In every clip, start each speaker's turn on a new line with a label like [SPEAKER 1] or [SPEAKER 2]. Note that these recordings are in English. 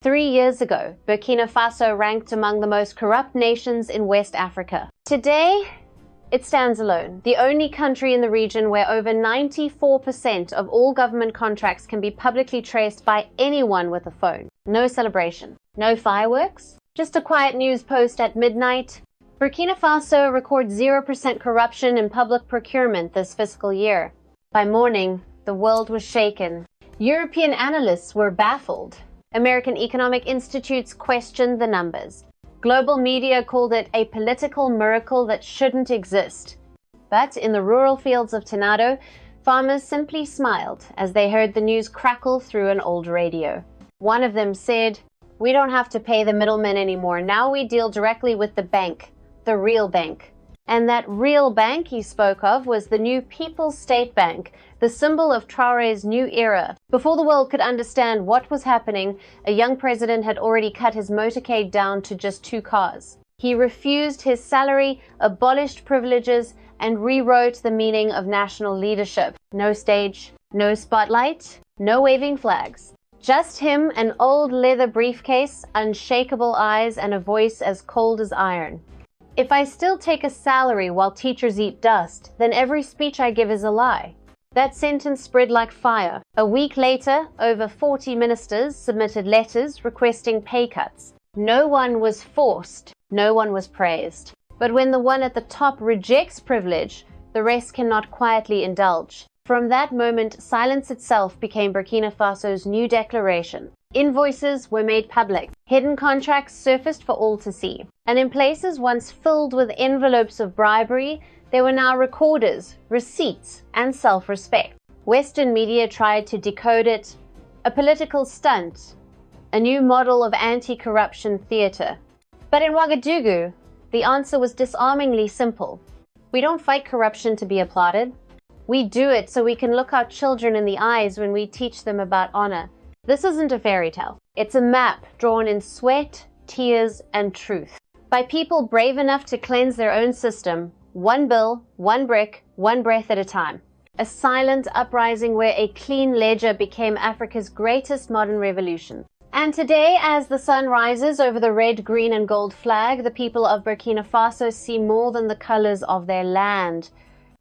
[SPEAKER 1] 3 years ago, Burkina Faso ranked among the most corrupt nations in West Africa. Today, it stands alone, the only country in the region where over 94% of all government contracts can be publicly traced by anyone with a phone. No celebration, no fireworks, just a quiet news post at midnight. Burkina Faso records 0% corruption in public procurement this fiscal year. By morning, the world was shaken. European analysts were baffled. American economic institutes questioned the numbers. Global media called it a political miracle that shouldn't exist. But in the rural fields of Tenado, farmers simply smiled as they heard the news crackle through an old radio. One of them said, "We don't have to pay the middlemen anymore. Now we deal directly with the bank, the real bank." And that real bank he spoke of was the new People's State Bank, the symbol of Traoré's new era. Before the world could understand what was happening, a young president had already cut his motorcade down to just 2 cars. He refused his salary, abolished privileges, and rewrote the meaning of national leadership. No stage, no spotlight, no waving flags. Just him, an old leather briefcase, unshakable eyes, and a voice as cold as iron. "If I still take a salary while teachers eat dust, then every speech I give is a lie." That sentence spread like fire. A week later, over 40 ministers submitted letters requesting pay cuts. No one was forced, no one was praised. But when the one at the top rejects privilege, the rest cannot quietly indulge. From that moment, silence itself became Burkina Faso's new declaration. Invoices were made public. Hidden contracts surfaced for all to see. And in places once filled with envelopes of bribery, there were now recorders, receipts, and self-respect. Western media tried to decode it. A political stunt. A new model of anti-corruption theater. But in Ouagadougou, the answer was disarmingly simple. We don't fight corruption to be applauded. We do it so we can look our children in the eyes when we teach them about honor. This isn't a fairy tale. It's a map drawn in sweat, tears, and truth. By people brave enough to cleanse their own system, one bill, one brick, one breath at a time. A silent uprising where a clean ledger became Africa's greatest modern revolution. And today, as the sun rises over the red, green, and gold flag, the people of Burkina Faso see more than the colors of their land.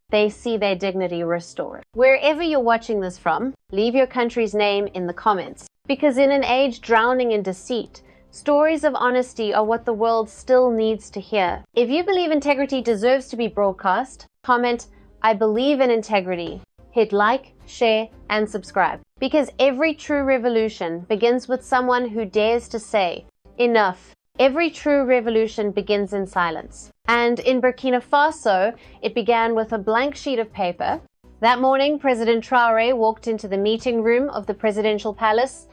[SPEAKER 1] They see their dignity restored. Wherever you're watching this from, leave your country's name in the comments. Because in an age drowning in deceit, stories of honesty are what the world still needs to hear. If you believe integrity deserves to be broadcast, comment, "I believe in integrity." Hit like, share, and subscribe. Because every true revolution begins with someone who dares to say, "Enough." Every true revolution begins in silence. And in Burkina Faso, it began with a blank sheet of paper. That morning, President Traoré walked into the meeting room of the presidential palace.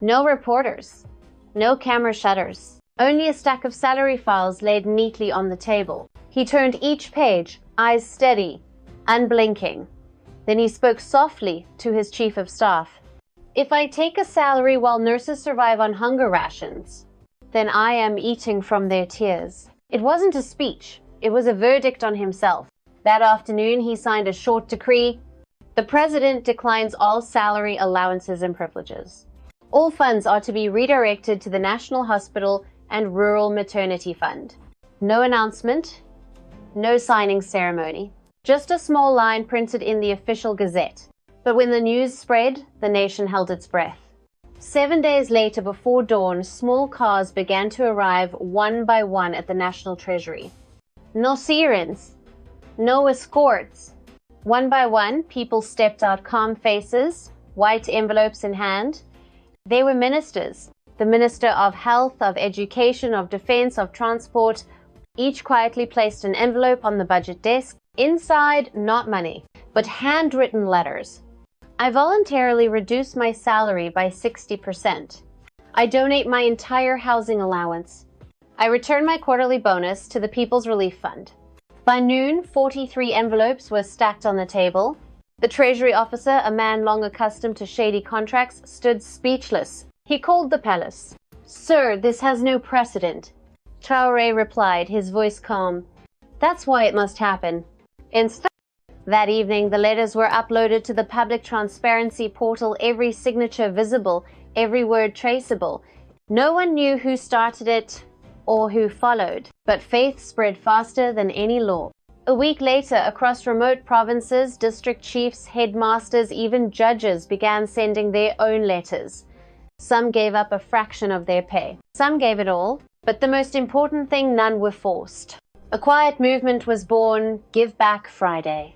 [SPEAKER 1] No reporters, no camera shutters, only a stack of salary files laid neatly on the table. He turned each page, eyes steady, unblinking. Then he spoke softly to his chief of staff. "If I take a salary while nurses survive on hunger rations, then I am eating from their tears." It wasn't a speech. It was a verdict on himself. That afternoon, he signed a short decree. The president declines all salary allowances and privileges. All funds are to be redirected to the National Hospital and Rural Maternity Fund. No announcement, no signing ceremony. Just a small line printed in the official gazette. But when the news spread, the nation held its breath. 7 days later, before dawn, small cars began to arrive one by one at the National Treasury. No sirens, no escorts. One by one, people stepped out, calm faces, white envelopes in hand. They were ministers. The Minister of Health, of Education, of Defense, of Transport. Each quietly placed an envelope on the budget desk. Inside, not money, but handwritten letters. "I voluntarily reduce my salary by 60%. I donate my entire housing allowance. I return my quarterly bonus to the People's Relief Fund." By noon, 43 envelopes were stacked on the table. The Treasury officer, a man long accustomed to shady contracts, stood speechless. He called the palace. "Sir, this has no precedent." Traoré replied, his voice calm. "That's why it must happen." Instead, that evening, the letters were uploaded to the public transparency portal, every signature visible, every word traceable. No one knew who started it or who followed, but faith spread faster than any law. A week later, across remote provinces, district chiefs, headmasters, even judges began sending their own letters. Some gave up a fraction of their pay. Some gave it all, but the most important thing, none were forced. A quiet movement was born, Give Back Friday.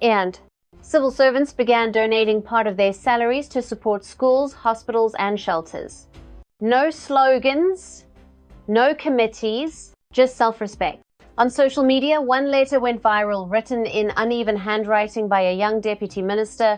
[SPEAKER 1] And civil servants began donating part of their salaries to support schools, hospitals, and shelters. No slogans, no committees, just self-respect. On social media, one letter went viral, written in uneven handwriting by a young deputy minister.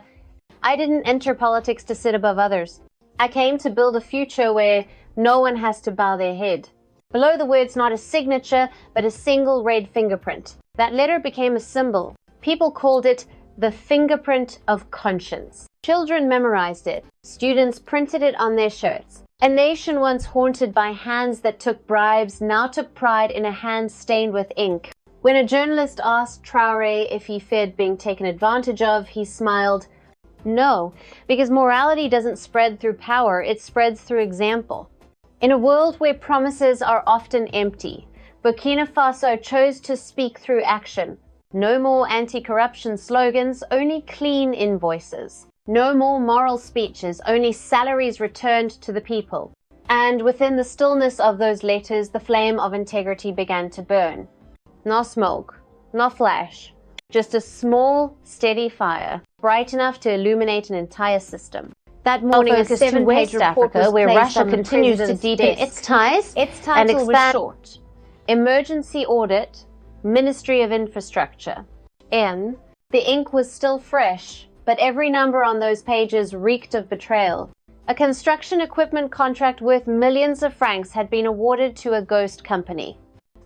[SPEAKER 1] I didn't enter politics to sit above others. I came to build a future where no one has to bow their head. Below the words, not a signature, but a single red fingerprint. That letter became a symbol. People called it the fingerprint of conscience. Children memorized it. Students printed it on their shirts. A nation once haunted by hands that took bribes now took pride in a hand stained with ink. When a journalist asked Traoré if he feared being taken advantage of, he smiled. No, because morality doesn't spread through power, it spreads through example. In a world where promises are often empty, Burkina Faso chose to speak through action. No more anti-corruption slogans, only clean invoices. No more moral speeches, only salaries returned to the people. And within the stillness of those letters, the flame of integrity began to burn. No smoke, no flash, just a small, steady fire, bright enough to illuminate an entire system. That morning, a 7-page report was
[SPEAKER 2] where
[SPEAKER 1] placed
[SPEAKER 2] Russia
[SPEAKER 1] on the
[SPEAKER 2] continues to
[SPEAKER 1] president's
[SPEAKER 2] deepen
[SPEAKER 1] desk.
[SPEAKER 2] its ties
[SPEAKER 1] Its
[SPEAKER 2] and
[SPEAKER 1] title was
[SPEAKER 2] expand.
[SPEAKER 1] short: Emergency Audit, Ministry of Infrastructure. And the ink was still fresh, but every number on those pages reeked of betrayal. A construction equipment contract worth millions of francs had been awarded to a ghost company.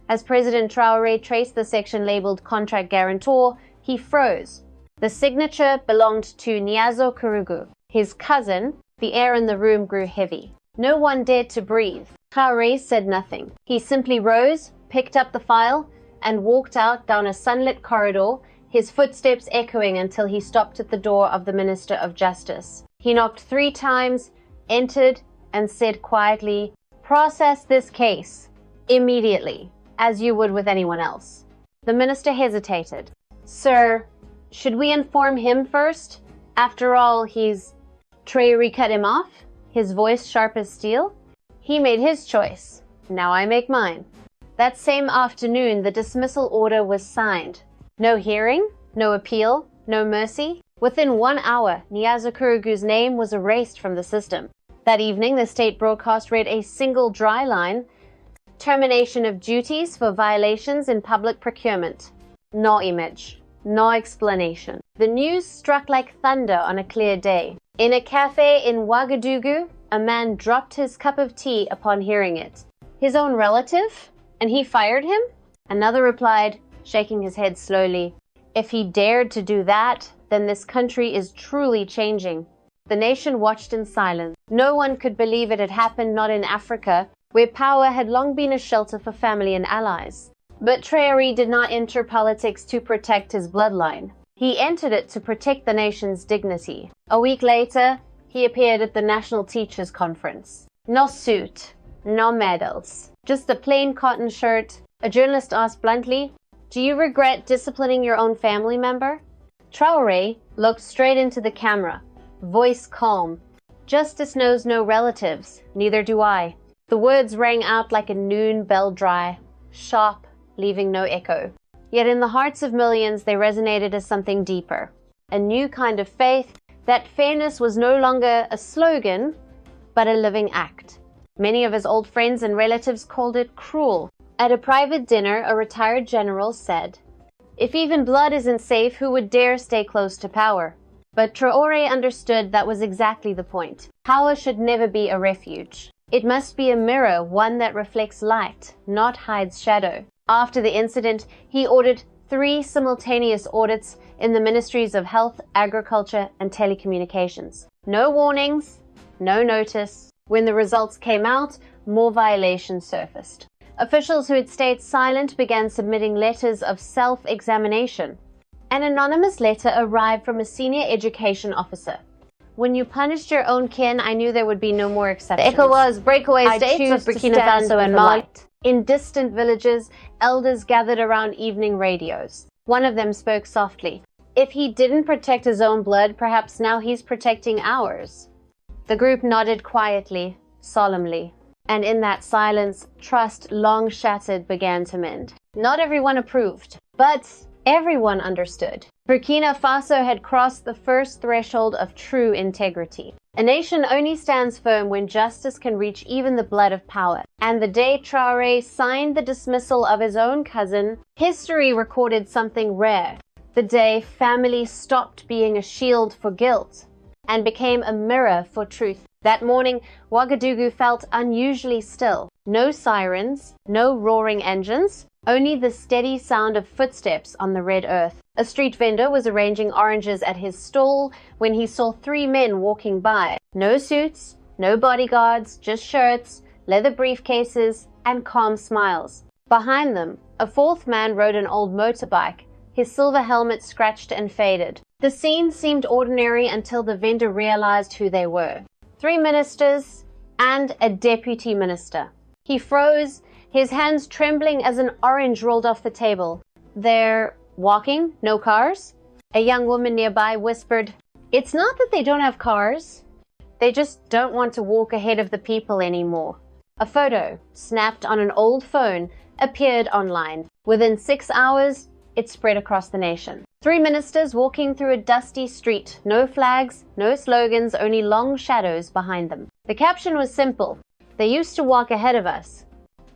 [SPEAKER 1] As President Traoré traced the section labeled Contract Guarantor, he froze. The signature belonged to Niazo Kurugu, his cousin. The air in the room grew heavy. No one dared to breathe. Traoré said nothing. He simply rose, picked up the file, and walked out down a sunlit corridor, his footsteps echoing until he stopped at the door of the Minister of Justice. He knocked 3 times, entered, and said quietly, "Process this case immediately, as you would with anyone else." The minister hesitated. "Sir, should we inform him first? After all, he's..." Traoré cut him off, his voice sharp as steel. "He made his choice. Now I make mine." That same afternoon, the dismissal order was signed. No hearing, no appeal, no mercy. Within 1 hour, Niazo Kurugu's name was erased from the system. That evening, the state broadcast read a single dry line: termination of duties for violations in public procurement. No image, no explanation. The news struck like thunder on a clear day. In a cafe in Ouagadougou, a man dropped his cup of tea upon hearing it. His own relative? And he fired him? Another replied, shaking his head slowly, "If he dared to do that, then this country is truly changing." The nation watched in silence. No one could believe it had happened, not in Africa, where power had long been a shelter for family and allies. But Traoré did not enter politics to protect his bloodline. He entered it to protect the nation's dignity. A week later, he appeared at the National Teachers Conference. No suit, no medals, just a plain cotton shirt. A journalist asked bluntly, "Do you regret disciplining your own family member?" Traoré looked straight into the camera, voice calm. "Justice knows no relatives, neither do I." The words rang out like a noon bell dry, sharp, leaving no echo. Yet in the hearts of millions they resonated as something deeper. A new kind of faith, that fairness was no longer a slogan, but a living act. Many of his old friends and relatives called it cruel. At a private dinner, a retired general said, "If even blood isn't safe, who would dare stay close to power?" But Traoré understood that was exactly the point. Power should never be a refuge. It must be a mirror, one that reflects light, not hides shadow. After the incident, he ordered 3 simultaneous audits in the ministries of Health, Agriculture, and Telecommunications. No warnings, no notice. When the results came out, more violations surfaced. Officials who had stayed silent began submitting letters of self-examination. An anonymous letter arrived from a senior education officer. When you punished your own kin, I knew there would be no more exceptions. The ECOWAS breakaway states of Burkina Faso and Mali. In distant villages, elders gathered around evening radios. One of them spoke softly. If he didn't protect his own blood, perhaps now he's protecting ours. The group nodded quietly, solemnly. And in that silence, trust long shattered began to mend. Not everyone approved, but everyone understood. Burkina Faso had crossed the first threshold of true integrity. A nation only stands firm when justice can reach even the blood of power. And the day Traoré signed the dismissal of his own cousin, history recorded something rare. The day family stopped being a shield for guilt and became a mirror for truth. That morning, Ouagadougou felt unusually still. No sirens, no roaring engines, only the steady sound of footsteps on the red earth. A street vendor was arranging oranges at his stall when he saw 3 men walking by. No suits, no bodyguards, just shirts, leather briefcases, and calm smiles. Behind them, a 4th man rode an old motorbike, his silver helmet scratched and faded. The scene seemed ordinary until the vendor realized who they were. 3 ministers and a deputy minister. He froze, his hands trembling as an orange rolled off the table. They're walking, no cars? A young woman nearby whispered, "It's not that they don't have cars. They just don't want to walk ahead of the people anymore." A photo, snapped on an old phone, appeared online. Within 6 hours, it spread across the nation. 3 ministers walking through a dusty street. No flags, no slogans, only long shadows behind them. The caption was simple. They used to walk ahead of us.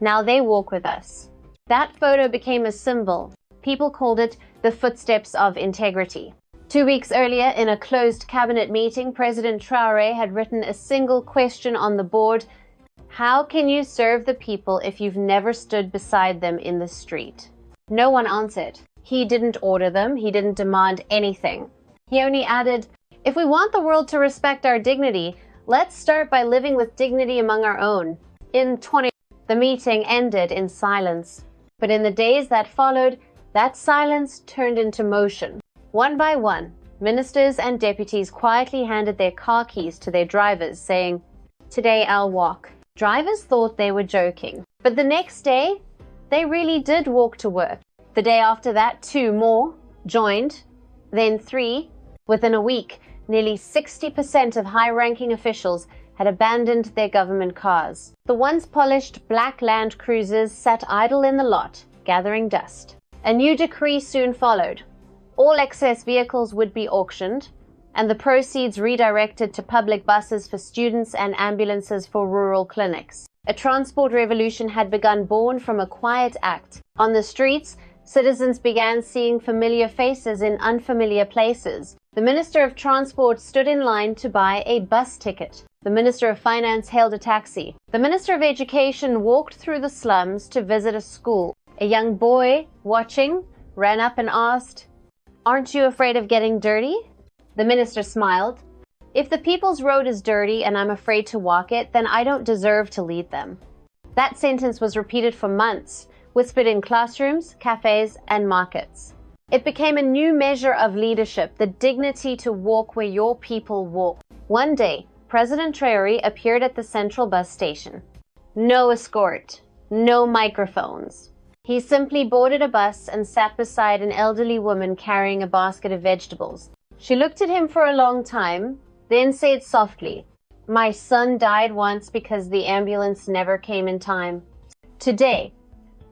[SPEAKER 1] Now they walk with us. That photo became a symbol. People called it the footsteps of integrity. 2 weeks earlier, in a closed cabinet meeting, President Traoré had written a single question on the board. How can you serve the people if you've never stood beside them in the street? No one answered. He didn't order them. He didn't demand anything. He only added, if we want the world to respect our dignity, let's start by living with dignity among our own. The meeting ended in silence. But in the days that followed, that silence turned into motion. One by one, ministers and deputies quietly handed their car keys to their drivers, saying, "Today I'll walk." Drivers thought they were joking. But the next day, they really did walk to work. The day after that, 2 more joined, then 3. Within a week, nearly 60% of high-ranking officials had abandoned their government cars. The once polished black Land Cruisers sat idle in the lot, gathering dust. A new decree soon followed. All excess vehicles would be auctioned, and the proceeds redirected to public buses for students and ambulances for rural clinics. A transport revolution had begun, born from a quiet act. On the streets, citizens began seeing familiar faces in unfamiliar places. The Minister of Transport stood in line to buy a bus ticket. The Minister of Finance hailed a taxi. The Minister of Education walked through the slums to visit a school. A young boy, watching, ran up and asked, "Aren't you afraid of getting dirty?" The minister smiled. "If the people's road is dirty and I'm afraid to walk it, then I don't deserve to lead them." That sentence was repeated for months, whispered in classrooms, cafes, and markets. It became a new measure of leadership, the dignity to walk where your people walk. One day, President Traoré appeared at the central bus station. No escort, no microphones. He simply boarded a bus and sat beside an elderly woman carrying a basket of vegetables. She looked at him for a long time, then said softly, "My son died once because the ambulance never came in time. Today,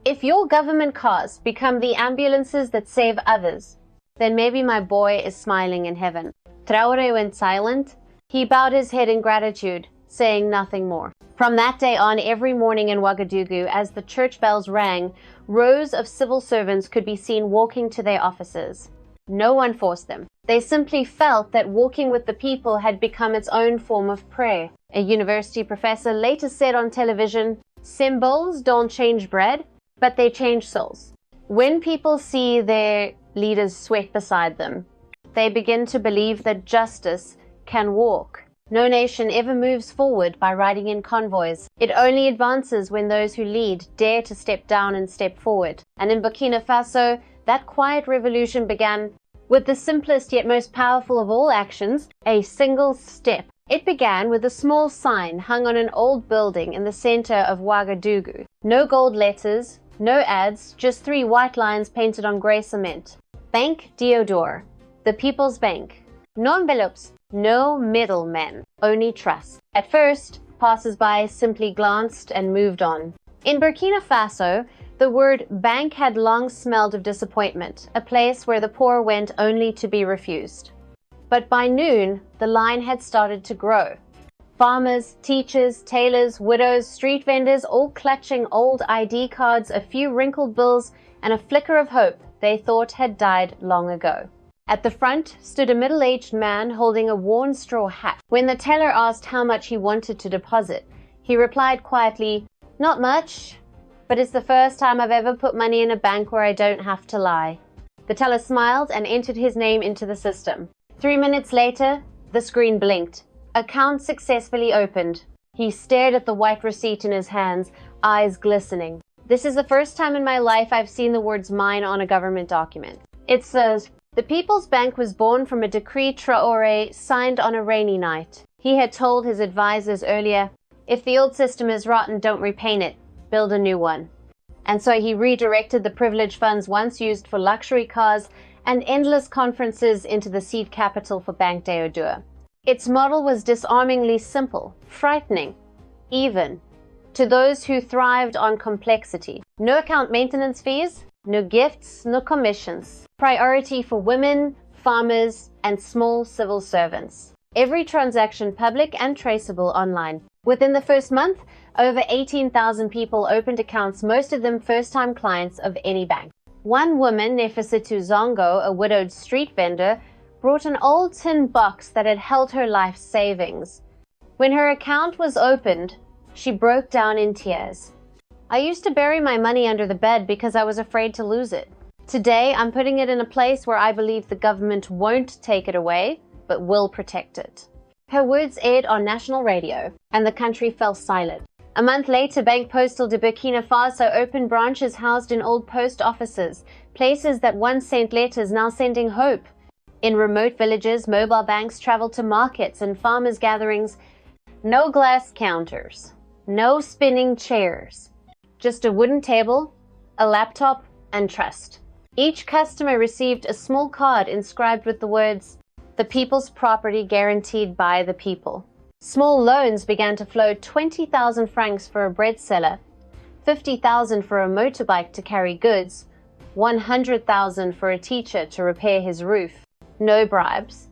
[SPEAKER 1] if your government cars become the ambulances that save others, then maybe my boy is smiling in heaven." Traoré went silent. He bowed his head in gratitude, saying nothing more. From that day on, every morning in Ouagadougou, as the church bells rang, rows of civil servants could be seen walking to their offices. No one forced them. They simply felt that walking with the people had become its own form of prayer. A university professor later said on television, "Symbols don't change bread, but they change souls." When people see their leaders sweat beside them, they begin to believe that justice can walk. No nation ever moves forward by riding in convoys. It only advances when those who lead dare to step down and step forward. And in Burkina Faso, that quiet revolution began With the simplest yet most powerful of all actions, a single step. It began with a small sign hung on an old building in the center of Ouagadougou. No gold letters, no ads, just 3 white lines painted on gray cement. Bank Diodore, the People's Bank. No envelopes, no middlemen, only trust. At first, passers-by simply glanced and moved on. In Burkina Faso, the word bank had long smelled of disappointment, a place where the poor went only to be refused. But by noon, the line had started to grow. Farmers, teachers, tailors, widows, street vendors, all clutching old ID cards, a few wrinkled bills, and a flicker of hope they thought had died long ago. At the front stood a middle-aged man holding a worn straw hat. When the teller asked how much he wanted to deposit, he replied quietly, "Not much, but it's the first time I've ever put money in a bank where I don't have to lie." The teller smiled and entered his name into the system. 3 minutes later, the screen blinked. Account successfully opened. He stared at the white receipt in his hands, eyes glistening. "This is the first time in my life I've seen the words mine on a government document." It says, "The People's Bank was born from a decree Traoré signed on a rainy night. He had told his advisors earlier, if the old system is rotten, don't repaint it, build a new one." And so he redirected the privileged funds once used for luxury cars and endless conferences into the seed capital for Bank Diodore. Its model was disarmingly simple, frightening, even, to those who thrived on complexity. No account maintenance fees, no gifts, no commissions. Priority for women, farmers, and small civil servants. Every transaction public and traceable online. Within the first month, over 18,000 people opened accounts, most of them first-time clients of any bank. One woman, Nefisitu Zongo, a widowed street vendor, brought an old tin box that had held her life savings. When her account was opened, she broke down in tears. "I used to bury my money under the bed because I was afraid to lose it. Today, I'm putting it in a place where I believe the government won't take it away, but will protect it." Her words aired on national radio, and the country fell silent. A month later, Bank Postal de Burkina Faso opened branches housed in old post offices, places that once sent letters now sending hope. In remote villages, mobile banks traveled to markets and farmers' gatherings. No glass counters, no spinning chairs, just a wooden table, a laptop, and trust. Each customer received a small card inscribed with the words, "The people's property guaranteed by the people." Small loans began to flow: 20,000 francs for a bread seller, 50,000 for a motorbike to carry goods, 100,000 for a teacher to repair his roof. No bribes,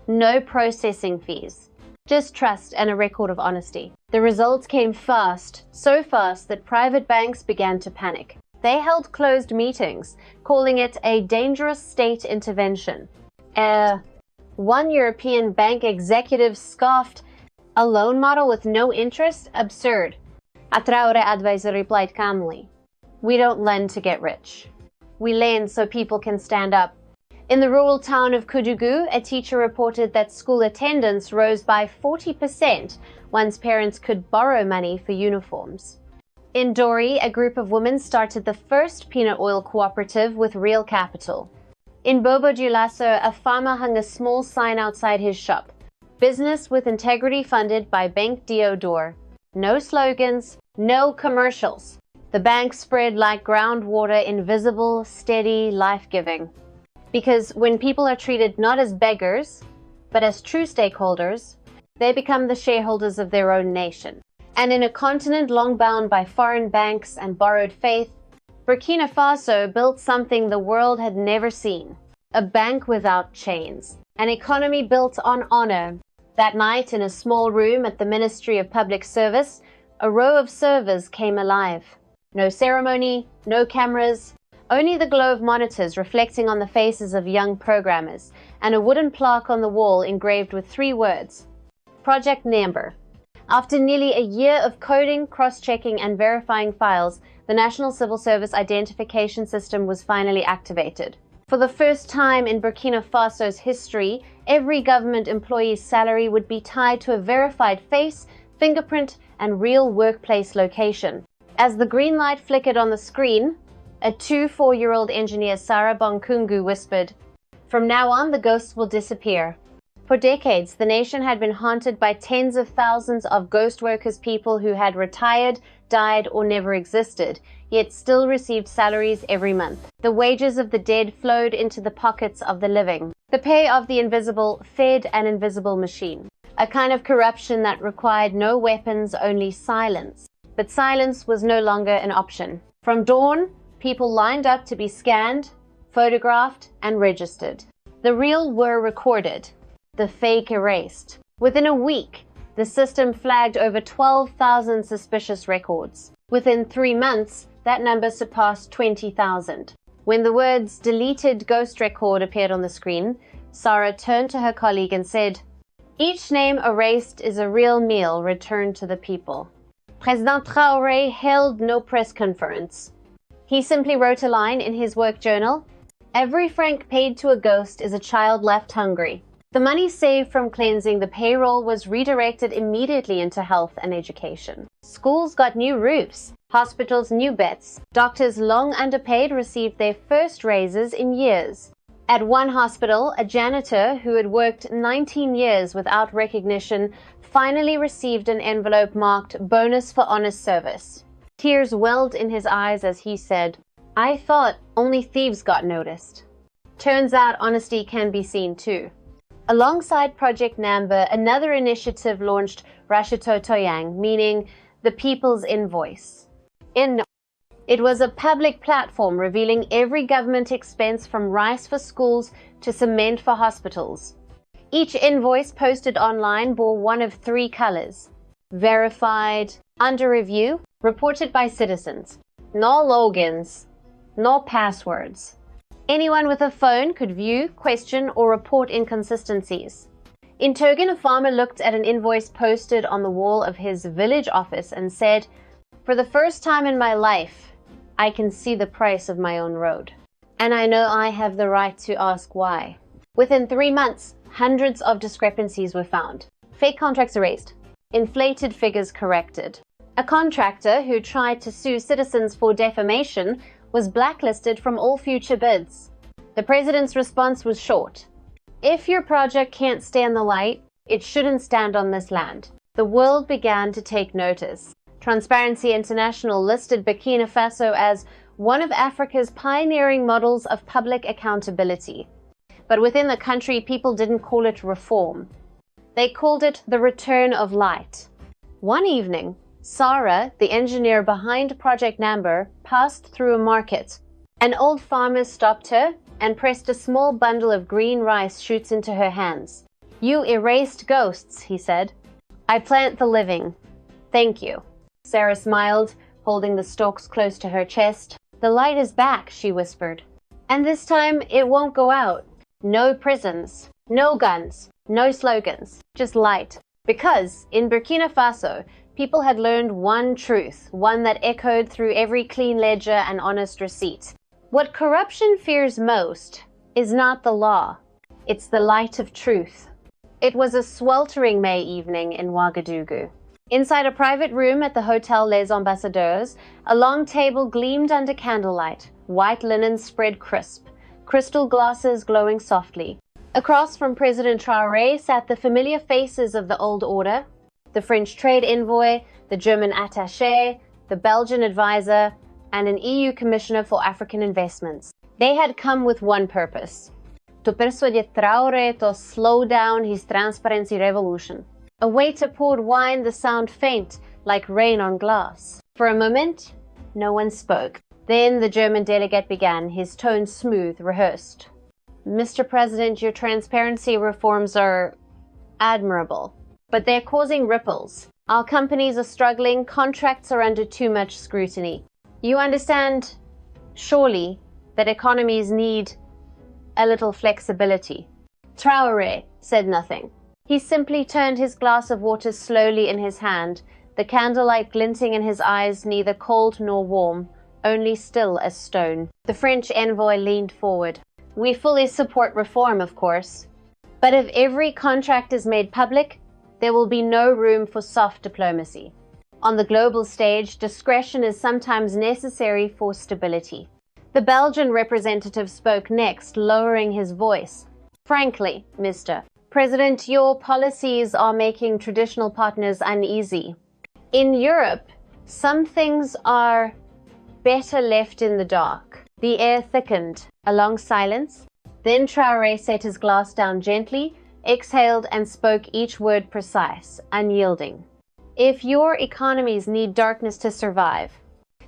[SPEAKER 1] no processing fees, just trust and a record of honesty. The results came fast, so fast that private banks began to panic. They held closed meetings, calling it a dangerous state intervention. One European bank executive scoffed, "A loan model with no interest? Absurd." A Traoré advisor replied calmly, "We don't lend to get rich. We lend so people can stand up." In the rural town of Ouagadougou, a teacher reported that school attendance rose by 40% once parents could borrow money for uniforms. In Dori, a group of women started the first peanut oil cooperative with real capital. In Bobo Dioulasso, a farmer hung a small sign outside his shop, "Business with integrity funded by Bank Diodore." No slogans, no commercials. The bank spread like groundwater, invisible, steady, life-giving. Because when people are treated not as beggars, but as true stakeholders, they become the shareholders of their own nation. And in a continent long bound by foreign banks and borrowed faith, Burkina Faso built something the world had never seen: a bank without chains, an economy built on honor. That night, in a small room at the Ministry of Public Service, a row of servers came alive. No ceremony, no cameras, only the glow of monitors reflecting on the faces of young programmers, and a wooden plaque on the wall engraved with 3 words: Project Number. After nearly a year of coding, cross-checking, and verifying files, the National Civil Service Identification System was finally activated. For the first time in Burkina Faso's history, every government employee's salary would be tied to a verified face, fingerprint, and real workplace location. As the green light flickered on the screen, a 4-year-old engineer, Sarah Bonkungu, whispered, From now on, the ghosts will disappear. For decades, the nation had been haunted by tens of thousands of ghost workers, people who had retired, died, or never existed, yet still received salaries every month. The wages of the dead flowed into the pockets of the living. The pay of the invisible fed an invisible machine. A kind of corruption that required no weapons, only silence. But silence was no longer an option. From dawn, people lined up to be scanned, photographed, and registered. The real were recorded, the fake erased. Within a week, the system flagged over 12,000 suspicious records. Within 3 months, that number surpassed 20,000. When the words "deleted ghost record" appeared on the screen, Sarah turned to her colleague and said, "Each name erased is a real meal returned to the people." President Traoré held no press conference. He simply wrote a line in his work journal: "Every franc paid to a ghost is a child left hungry." The money saved from cleansing the payroll was redirected immediately into health and education. Schools got new roofs, hospitals new beds. Doctors long underpaid received their first raises in years. At one hospital, a janitor who had worked 19 years without recognition finally received an envelope marked "bonus for honest service." Tears welled in his eyes as he said, "I thought only thieves got noticed." Turns out honesty can be seen too. Alongside Project Namba, another initiative launched Rashito Toyang, meaning the people's invoice. It was a public platform revealing every government expense, from rice for schools to cement for hospitals. Each invoice posted online bore one of 3 colors: verified, under review, reported by citizens. No logins, no passwords. Anyone with a phone could view, question, or report inconsistencies. In Togan, a farmer looked at an invoice posted on the wall of his village office and said, "For the first time in my life, I can see the price of my own road. And I know I have the right to ask why." Within 3 months, hundreds of discrepancies were found. Fake contracts erased. Inflated figures corrected. A contractor who tried to sue citizens for defamation was blacklisted from all future bids. The president's response was short: "If your project can't stand the light, it shouldn't stand on this land." The world began to take notice. Transparency International listed Burkina Faso as one of Africa's pioneering models of public accountability. But within the country, people didn't call it reform. They called it the return of light. One evening, Sarah, the engineer behind Project Namba, passed through a market. An old farmer stopped her and pressed a small bundle of green rice shoots into her hands. "You erased ghosts," he said. "I plant the living. Thank you." Sarah smiled, holding the stalks close to her chest. "The light is back," she whispered. "And this time it won't go out. No prisons, no guns, no slogans, just light." Because in Burkina Faso, people had learned one truth, one that echoed through every clean ledger and honest receipt. What corruption fears most is not the law, it's the light of truth. It was a sweltering May evening in Ouagadougou. Inside a private room at the Hotel Les Ambassadeurs, a long table gleamed under candlelight, white linen spread crisp, crystal glasses glowing softly. Across from President Traoré sat the familiar faces of the old order: the French trade envoy, the German attaché, the Belgian advisor, and an EU commissioner for African investments. They had come with one purpose: to persuade Traoré to slow down his transparency revolution. A waiter poured wine, the sound faint, like rain on glass. For a moment, no one spoke. Then the German delegate began, his tone smooth, rehearsed. "Mr. President, your transparency reforms are admirable, but they're causing ripples. Our companies are struggling, contracts are under too much scrutiny. You understand, surely, that economies need a little flexibility." Traoré said nothing. He simply turned his glass of water slowly in his hand, the candlelight glinting in his eyes, neither cold nor warm, only still as stone. The French envoy leaned forward. "We fully support reform, of course. But if every contract is made public, there will be no room for soft diplomacy. On the global stage, discretion is sometimes necessary for stability." The Belgian representative spoke next, lowering his voice. Frankly, Mr. President, your policies are making traditional partners uneasy. In Europe, some things are better left in the dark. The air thickened. A long silence. Then Traoré set his glass down gently, exhaled, and spoke each word precise, unyielding. If your economies need darkness to survive,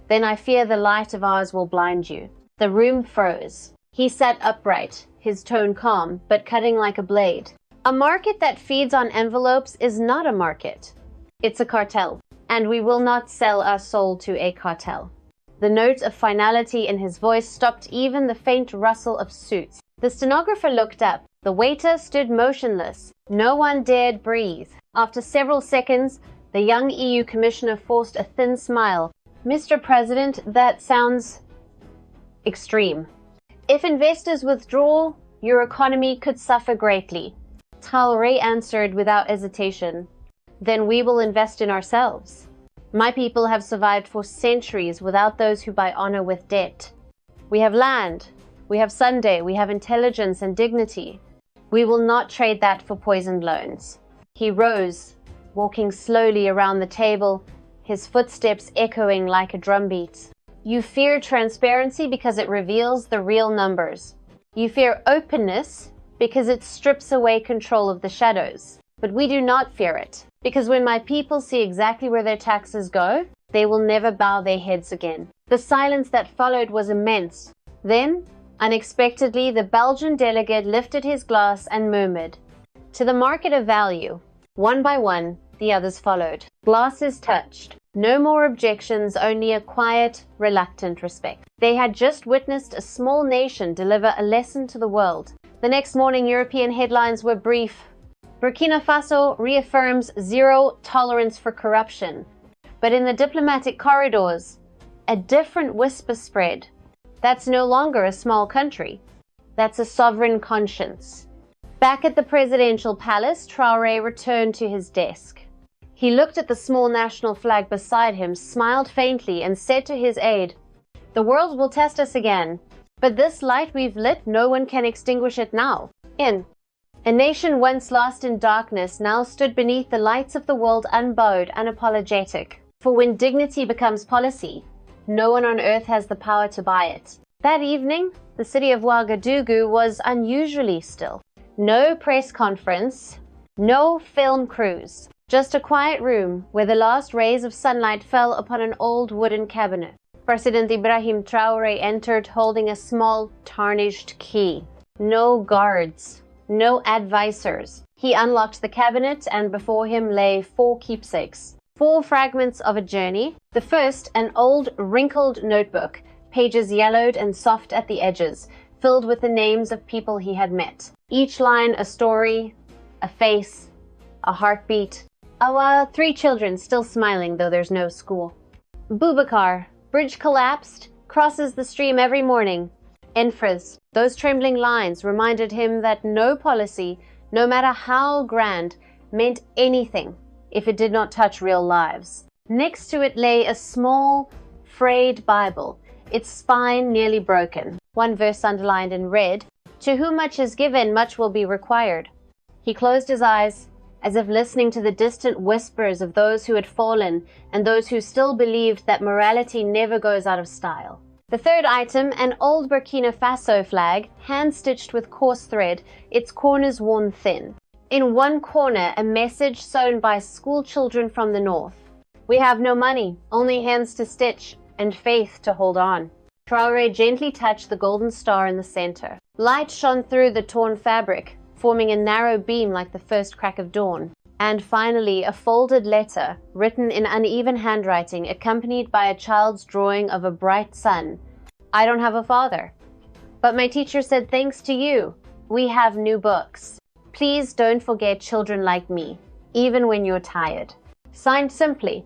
[SPEAKER 1] then I fear the light of ours will blind you. The room froze. He sat upright, his tone calm, but cutting like a blade. A market that feeds on envelopes is not a market. It's a cartel, and we will not sell our soul to a cartel. The note of finality in his voice stopped even the faint rustle of suits. The stenographer looked up. The waiter stood motionless. No one dared breathe. After several seconds, the young EU commissioner forced a thin smile. Mr. President, that sounds extreme. If investors withdraw, your economy could suffer greatly. Traoré answered without hesitation. Then we will invest in ourselves. My people have survived for centuries without those who buy honor with debt. We have land, we have Sunday, we have intelligence and dignity. We will not trade that for poisoned loans. He rose, walking slowly around the table, his footsteps echoing like a drumbeat. You fear transparency because it reveals the real numbers. You fear openness because it strips away control of the shadows. But we do not fear it, because when my people see exactly where their taxes go, they will never bow their heads again. The silence that followed was immense. Then, unexpectedly, the Belgian delegate lifted his glass and murmured, "To the market of value." One by one, the others followed. Glasses touched. No more objections, only a quiet, reluctant respect. They had just witnessed a small nation deliver a lesson to the world. The next morning, European headlines were brief. Burkina Faso reaffirms zero tolerance for corruption. But in the diplomatic corridors, a different whisper spread. That's no longer a small country. That's a sovereign conscience. Back at the presidential palace, Traoré returned to his desk. He looked at the small national flag beside him, smiled faintly, and said to his aide, "The world will test us again, but this light we've lit, no one can extinguish it now." A nation once lost in darkness now stood beneath the lights of the world, unbowed, unapologetic. For when dignity becomes policy, no one on earth has the power to buy it. That evening, the city of Ouagadougou was unusually still. No press conference, no film crews. Just a quiet room where the last rays of sunlight fell upon an old wooden cabinet. President Ibrahim Traoré entered holding a small, tarnished key. No guards, no advisors. He unlocked the cabinet, and before him lay 4 keepsakes. 4 fragments of a journey. The first, an old, wrinkled notebook, pages yellowed and soft at the edges, filled with the names of people he had met. Each line a story, a face, a heartbeat. Our 3 children still smiling, though there's no school. Boubacar, bridge collapsed, crosses the stream every morning. Enfras, those trembling lines reminded him that no policy, no matter how grand, meant anything if it did not touch real lives. Next to it lay a small, frayed Bible, its spine nearly broken. One verse underlined in red, "To whom much is given, much will be required." He closed his eyes, as if listening to the distant whispers of those who had fallen and those who still believed that morality never goes out of style. The third item, an old Burkina Faso flag, hand-stitched with coarse thread, its corners worn thin. In one corner, a message sewn by school children from the north. "We have no money, only hands to stitch, and faith to hold on." Traoré gently touched the golden star in the center. Light shone through the torn fabric, forming a narrow beam like the first crack of dawn. And finally, a folded letter, written in uneven handwriting, accompanied by a child's drawing of a bright sun. "I don't have a father, but my teacher said thanks to you, we have new books. Please don't forget children like me, even when you're tired." Signed simply,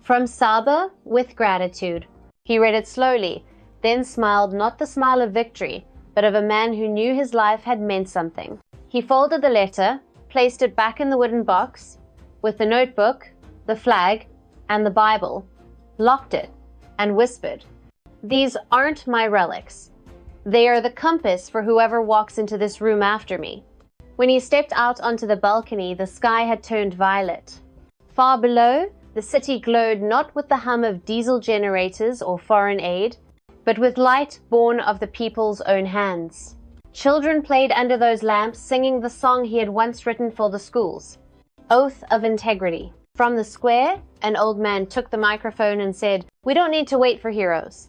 [SPEAKER 1] "From Saba, with gratitude." He read it slowly, then smiled, not the smile of victory, but of a man who knew his life had meant something. He folded the letter, placed it back in the wooden box, with the notebook, the flag, and the Bible, locked it, and whispered, These aren't my relics. They are the compass for whoever walks into this room after me. When he stepped out onto the balcony, the sky had turned violet. Far below, the city glowed not with the hum of diesel generators or foreign aid, but with light born of the people's own hands. Children played under those lamps, singing the song he had once written for the schools, Oath of Integrity. From the square, an old man took the microphone and said, "We don't need to wait for heroes.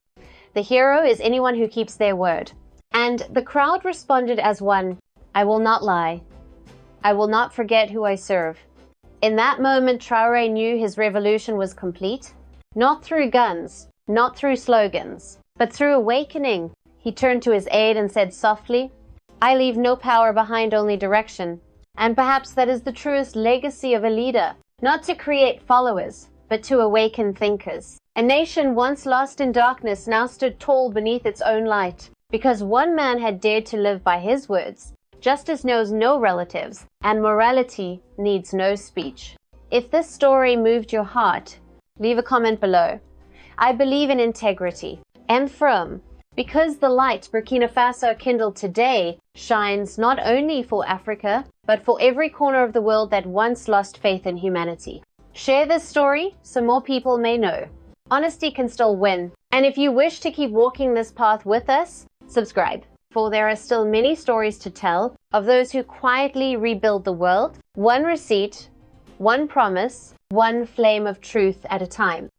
[SPEAKER 1] The hero is anyone who keeps their word." And the crowd responded as one, "I will not lie. I will not forget who I serve." In that moment, Traoré knew his revolution was complete, not through guns, not through slogans, but through awakening. He turned to his aide and said softly, "I leave no power behind, only direction." And perhaps that is the truest legacy of a leader, not to create followers, but to awaken thinkers. A nation once lost in darkness now stood tall beneath its own light, because one man had dared to live by his words. Justice knows no relatives, and morality needs no speech. If this story moved your heart, leave a comment below. I believe in integrity, and because the light Burkina Faso kindled today shines not only for Africa, but for every corner of the world that once lost faith in humanity. Share this story so more people may know. Honesty can still win. And if you wish to keep walking this path with us, subscribe. For there are still many stories to tell of those who quietly rebuild the world, one receipt, one promise, one flame of truth at a time.